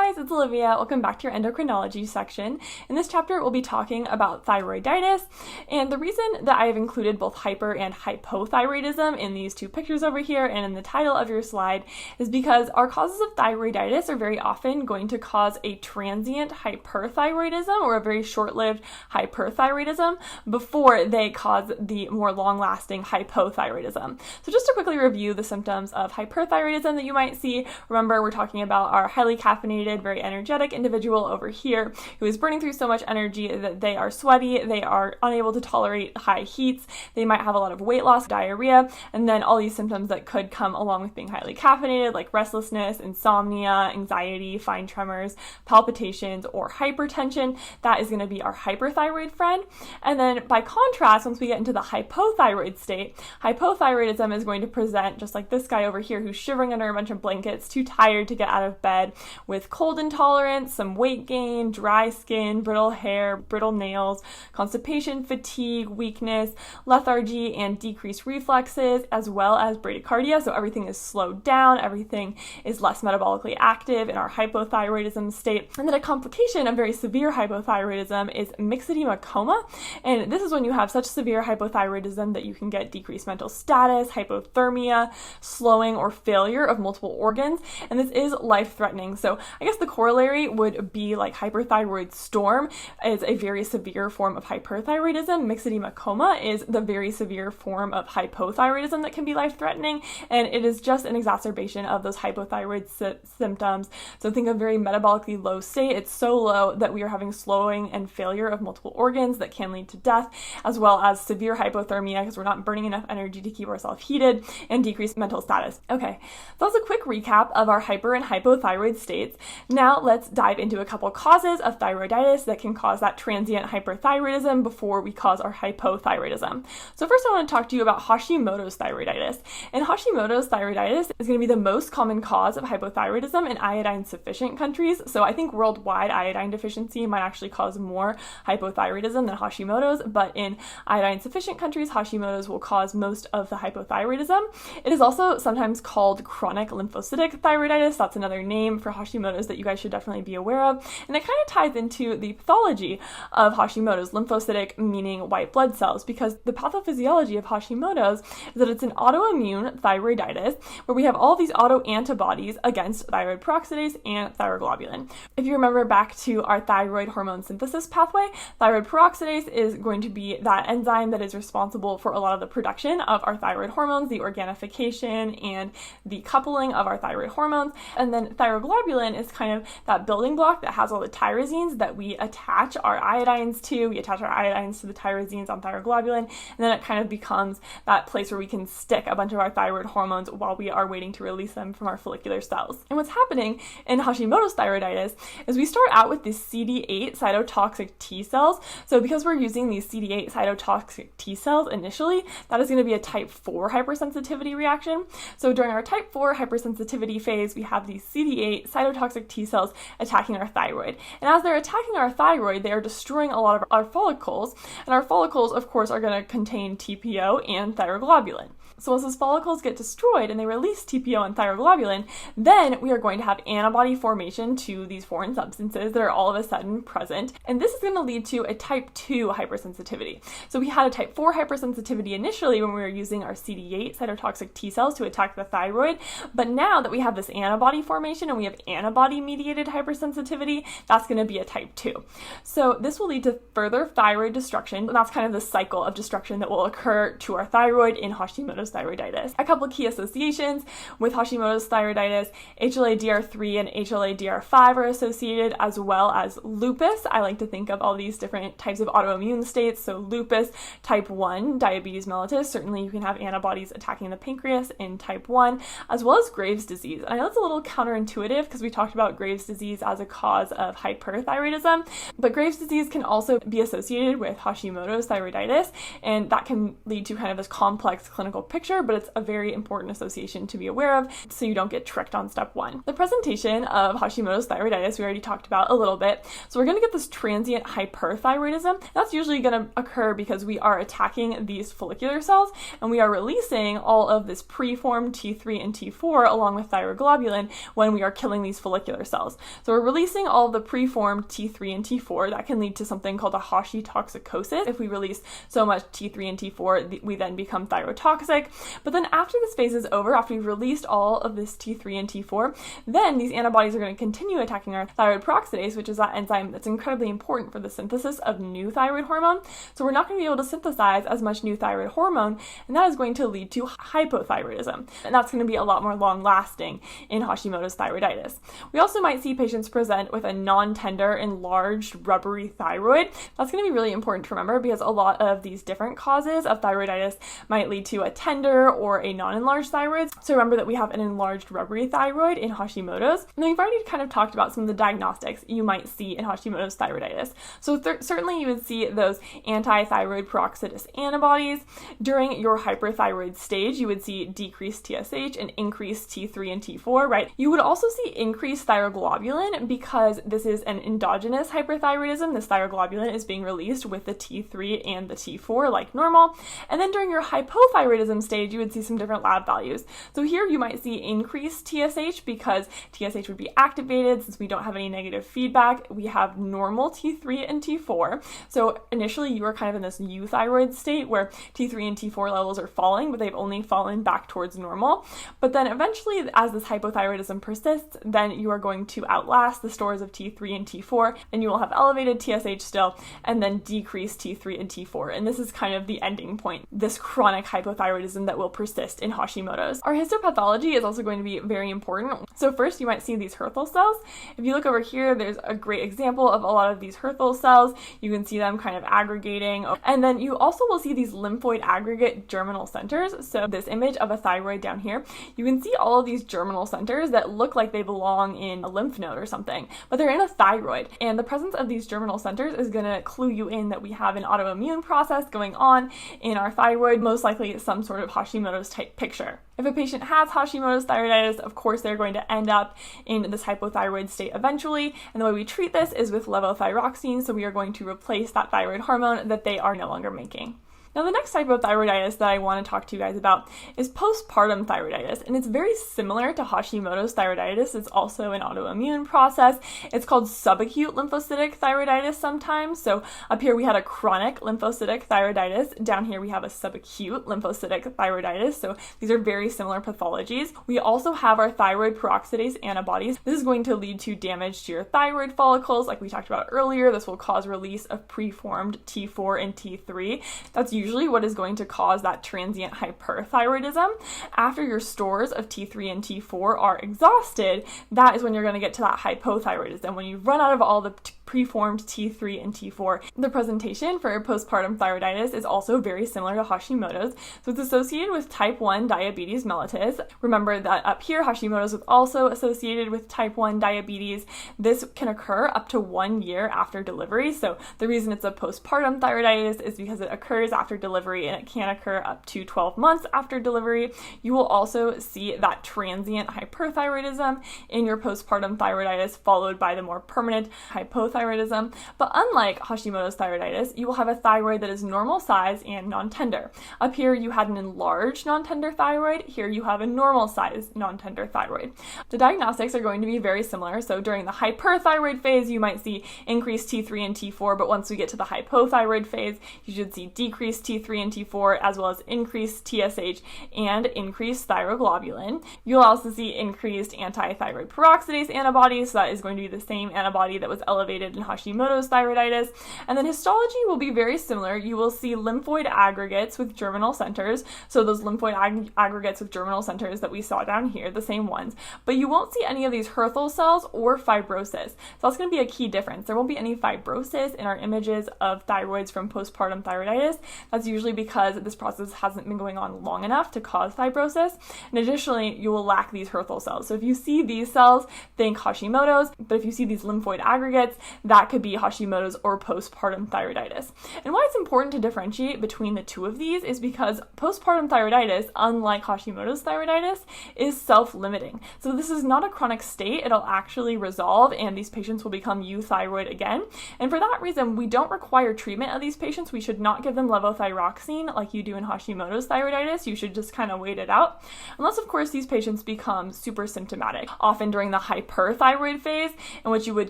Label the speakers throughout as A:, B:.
A: guys, it's Olivia. Welcome back to your endocrinology section. In this chapter, we'll be talking about thyroiditis, and the reason that I have included both hyper and hypothyroidism in these two pictures over here and in the title of your slide is because our causes of thyroiditis are very often going to cause a transient hyperthyroidism or a very short-lived hyperthyroidism before they cause the more long-lasting hypothyroidism. So just to quickly review the symptoms of hyperthyroidism that you might see, remember we're talking about our highly caffeinated, very energetic individual over here who is burning through so much energy that they are sweaty, they are unable to tolerate high heats, they might have a lot of weight loss, diarrhea, and then all these symptoms that could come along with being highly caffeinated, like restlessness, insomnia, anxiety, fine tremors, palpitations, or hypertension. That is going to be our hyperthyroid friend. And then by contrast, once we get into the hypothyroid state, hypothyroidism is going to present just like this guy over here who's shivering under a bunch of blankets, too tired to get out of bed, with cold intolerance, some weight gain, dry skin, brittle hair, brittle nails, constipation, fatigue, weakness, lethargy, and decreased reflexes, as well as bradycardia. So everything is slowed down, everything is less metabolically active in our hypothyroidism state. And then a complication of very severe hypothyroidism is myxedema coma. And this is when you have such severe hypothyroidism that you can get decreased mental status, hypothermia, slowing or failure of multiple organs. And this is life-threatening. So I guess the corollary would be like hyperthyroid storm is a very severe form of hyperthyroidism. Myxedema coma is the very severe form of hypothyroidism that can be life-threatening, and it is just an exacerbation of those hypothyroid symptoms. So think of very metabolically low state. It's so low that we are having slowing and failure of multiple organs that can lead to death, as well as severe hypothermia because we're not burning enough energy to keep ourselves heated, and decreased mental status. Okay, that was a quick recap of our hyper and hypothyroid states. Now let's dive into a couple causes of thyroiditis that can cause that transient hyperthyroidism before we cause our hypothyroidism. So first I want to talk to you about Hashimoto's thyroiditis. And Hashimoto's thyroiditis is going to be the most common cause of hypothyroidism in iodine-sufficient countries. So I think worldwide iodine deficiency might actually cause more hypothyroidism than Hashimoto's, but in iodine-sufficient countries, Hashimoto's will cause most of the hypothyroidism. It is also sometimes called chronic lymphocytic thyroiditis. That's another name for Hashimoto's that you guys should definitely be aware of. And it kind of ties into the pathology of Hashimoto's, lymphocytic meaning white blood cells, because the pathophysiology of Hashimoto's is that it's an autoimmune thyroiditis where we have all these autoantibodies against thyroid peroxidase and thyroglobulin. If you remember back to our thyroid hormone synthesis pathway, thyroid peroxidase is going to be that enzyme that is responsible for a lot of the production of our thyroid hormones, the organification and the coupling of our thyroid hormones. And then thyroglobulin is kind of that building block that has all the tyrosines that we attach our iodines to. We attach our iodines to the tyrosines on thyroglobulin, and then it kind of becomes that place where we can stick a bunch of our thyroid hormones while we are waiting to release them from our follicular cells. And what's happening in Hashimoto's thyroiditis is we start out with these CD8 cytotoxic T cells. So because we're using these CD8 cytotoxic T cells initially, that is going to be a type 4 hypersensitivity reaction. So during our type 4 hypersensitivity phase, we have these CD8 cytotoxic T cells attacking our thyroid. And as they're attacking our thyroid, they are destroying a lot of our follicles. And our follicles, of course, are going to contain TPO and thyroglobulin. So once those follicles get destroyed and they release TPO and thyroglobulin, then we are going to have antibody formation to these foreign substances that are all of a sudden present. And this is going to lead to a type 2 hypersensitivity. So we had a type 4 hypersensitivity initially when we were using our CD8 cytotoxic T cells to attack the thyroid. But now that we have this antibody formation and we have antibody-mediated hypersensitivity, that's going to be a type 2. So this will lead to further thyroid destruction. And that's kind of the cycle of destruction that will occur to our thyroid in Hashimoto's thyroiditis. A couple key associations with Hashimoto's thyroiditis: HLA-DR3 and HLA-DR5 are associated, as well as lupus. I like to think of all these different types of autoimmune states. So lupus, type 1, diabetes mellitus. Certainly you can have antibodies attacking the pancreas in type 1, as well as Graves' disease. And I know it's a little counterintuitive because we talked about Graves' disease as a cause of hyperthyroidism, but Graves' disease can also be associated with Hashimoto's thyroiditis, and that can lead to kind of this complex clinical picture, but it's a very important association to be aware of so you don't get tricked on step 1. The presentation of Hashimoto's thyroiditis we already talked about a little bit. So we're going to get this transient hyperthyroidism. That's usually going to occur because we are attacking these follicular cells and we are releasing all of this preformed T3 and T4 along with thyroglobulin when we are killing these follicular cells. So we're releasing all of the preformed T3 and T4. That can lead to something called a Hashimotoxicosis. If we release so much T3 and T4, we then become thyrotoxic. But then after this phase is over, after we've released all of this T3 and T4, then these antibodies are going to continue attacking our thyroid peroxidase, which is that enzyme that's incredibly important for the synthesis of new thyroid hormone. So we're not going to be able to synthesize as much new thyroid hormone, and that is going to lead to hypothyroidism. And that's going to be a lot more long-lasting in Hashimoto's thyroiditis. We also might see patients present with a non-tender, enlarged, rubbery thyroid. That's going to be really important to remember because a lot of these different causes of thyroiditis might lead to a tender or a non-enlarged thyroid. So remember that we have an enlarged, rubbery thyroid in Hashimoto's. And then we've already kind of talked about some of the diagnostics you might see in Hashimoto's thyroiditis. So certainly you would see those anti-thyroid peroxidase antibodies. During your hyperthyroid stage, you would see decreased TSH and increased T3 and T4, right? You would also see increased thyroglobulin because this is an endogenous hyperthyroidism. This thyroglobulin is being released with the T3 and the T4 like normal. And then during your hypothyroidism stage, you would see some different lab values. So here you might see increased TSH because TSH would be activated. Since we don't have any negative feedback, we have normal T3 and T4. So initially you are kind of in this euthyroid state where T3 and T4 levels are falling, but they've only fallen back towards normal. But then eventually, as this hypothyroidism persists, then you are going to outlast the stores of T3 and T4, and you will have elevated TSH still, and then decreased T3 and T4. And this is kind of the ending point, this chronic hypothyroidism that will persist in Hashimoto's. Our histopathology is also going to be very important. So first, you might see these Hürthle cells. If you look over here, there's a great example of a lot of these Hürthle cells. You can see them kind of aggregating. And then you also will see these lymphoid aggregate germinal centers. So this image of a thyroid down here, you can see all of these germinal centers that look like they belong in a lymph node or something, but they're in a thyroid. And the presence of these germinal centers is going to clue you in that we have an autoimmune process going on in our thyroid, most likely some sort of Hashimoto's type picture. If a patient has Hashimoto's thyroiditis, of course they're going to end up in this hypothyroid state eventually, and the way we treat this is with levothyroxine, so we are going to replace that thyroid hormone that they are no longer making. Now, the next type of thyroiditis that I want to talk to you guys about is postpartum thyroiditis, and it's very similar to Hashimoto's thyroiditis. It's also an autoimmune process. It's called subacute lymphocytic thyroiditis sometimes. So up here we had a chronic lymphocytic thyroiditis. Down here we have a subacute lymphocytic thyroiditis. So these are very similar pathologies. We also have our thyroid peroxidase antibodies. This is going to lead to damage to your thyroid follicles, like we talked about earlier. This will cause release of preformed T4 and T3. That's usually what is going to cause that transient hyperthyroidism. After your stores of T3 and T4 are exhausted, that is when you're going to get to that hypothyroidism, when you run out of all the preformed T3 and T4. The presentation for postpartum thyroiditis is also very similar to Hashimoto's. So it's associated with type 1 diabetes mellitus. Remember that up here, Hashimoto's is also associated with type 1 diabetes. This can occur up to 1 year after delivery. So the reason it's a postpartum thyroiditis is because it occurs after delivery and it can occur up to 12 months after delivery. You will also see that transient hyperthyroidism in your postpartum thyroiditis, followed by the more permanent hypothyroidism. But unlike Hashimoto's thyroiditis, you will have a thyroid that is normal size and non-tender. Up here you had an enlarged non-tender thyroid. Here you have a normal size non-tender thyroid. The diagnostics are going to be very similar. So during the hyperthyroid phase, you might see increased T3 and T4, but once we get to the hypothyroid phase, you should see decreased T3 and T4, as well as increased TSH and increased thyroglobulin. You'll also see increased anti-thyroid peroxidase antibodies. So that is going to be the same antibody that was elevated in Hashimoto's thyroiditis. And then histology will be very similar. You will see lymphoid aggregates with germinal centers. So those lymphoid aggregates with germinal centers that we saw down here, the same ones. But you won't see any of these Hürthle cells or fibrosis. So that's going to be a key difference. There won't be any fibrosis in our images of thyroids from postpartum thyroiditis. That's usually because this process hasn't been going on long enough to cause fibrosis. And additionally, you will lack these Hürthle cells. So if you see these cells, think Hashimoto's, but if you see these lymphoid aggregates, that could be Hashimoto's or postpartum thyroiditis. And why it's important to differentiate between the two of these is because postpartum thyroiditis, unlike Hashimoto's thyroiditis, is self-limiting. So this is not a chronic state. It'll actually resolve and these patients will become euthyroid again. And for that reason, we don't require treatment of these patients. We should not give them levothyroxine like you do in Hashimoto's thyroiditis. You should just kind of wait it out. Unless, of course, these patients become super symptomatic, often during the hyperthyroid phase, in which you would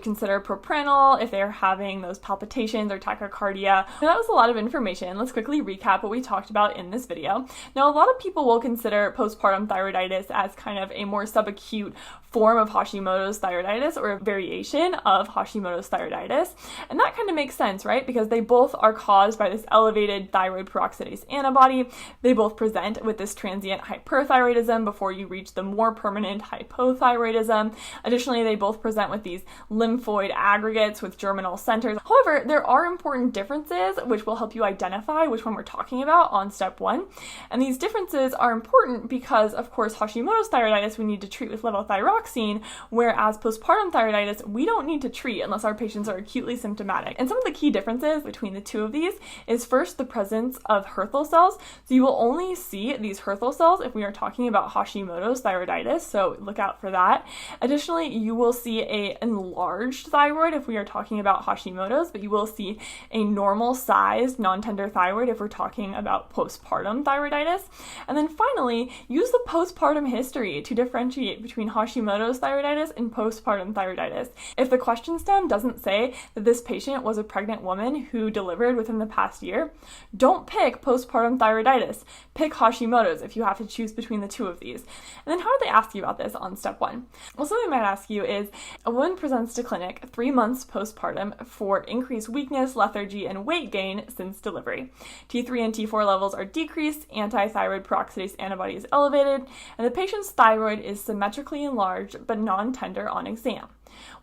A: consider propranolol if they're having those palpitations or tachycardia. Now, that was a lot of information. Let's quickly recap what we talked about in this video. Now, a lot of people will consider postpartum thyroiditis as kind of a more subacute form of Hashimoto's thyroiditis or a variation of Hashimoto's thyroiditis. And that kind of makes sense, right? Because they both are caused by this elevated thyroid peroxidase antibody. They both present with this transient hyperthyroidism before you reach the more permanent hypothyroidism. Additionally, they both present with these lymphoid aggregates with germinal centers. However, there are important differences which will help you identify which one we're talking about on step 1. And these differences are important because, of course, Hashimoto's thyroiditis we need to treat with levothyroxine, whereas postpartum thyroiditis we don't need to treat unless our patients are acutely symptomatic. And some of the key differences between the two of these is first the presence of Hürthle cells. So you will only see these Hürthle cells if we are talking about Hashimoto's thyroiditis, so look out for that. Additionally, you will see a enlarged thyroid if we are talking about Hashimoto's, but you will see a normal sized non-tender thyroid if we're talking about postpartum thyroiditis. And then finally, use the postpartum history to differentiate between Hashimoto's thyroiditis and postpartum thyroiditis. If the question stem doesn't say that this patient was a pregnant woman who delivered within the past year, don't pick postpartum thyroiditis. Pick Hashimoto's if you have to choose between the two of these. And then how do they ask you about this on step 1? Well, something they might ask you is, a woman presents to clinic 3 months postpartum for increased weakness, lethargy, and weight gain since delivery. T3 and T4 levels are decreased, anti-thyroid peroxidase antibody is elevated, and the patient's thyroid is symmetrically enlarged but non-tender on exam.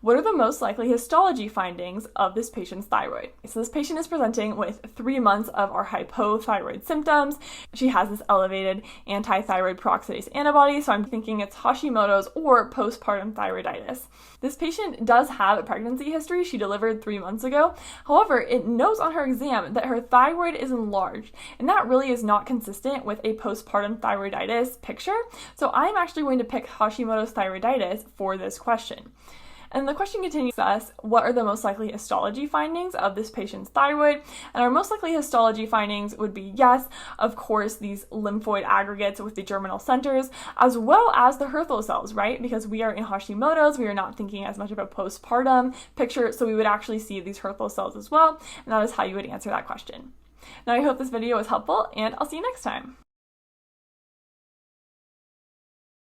A: What are the most likely histology findings of this patient's thyroid? So this patient is presenting with 3 months of our hypothyroid symptoms. She has this elevated anti-thyroid peroxidase antibody, so I'm thinking it's Hashimoto's or postpartum thyroiditis. This patient does have a pregnancy history. She delivered 3 months ago. However, it notes on her exam that her thyroid is enlarged, and that really is not consistent with a postpartum thyroiditis picture. So I'm actually going to pick Hashimoto's thyroiditis for this question. And the question continues to us, what are the most likely histology findings of this patient's thyroid? And our most likely histology findings would be, yes, of course, these lymphoid aggregates with the germinal centers, as well as the Hürthle cells, right? Because we are in Hashimoto's, we are not thinking as much of a postpartum picture, so we would actually see these Hürthle cells as well, and that is how you would answer that question. Now, I hope this video was helpful, and I'll see you next time.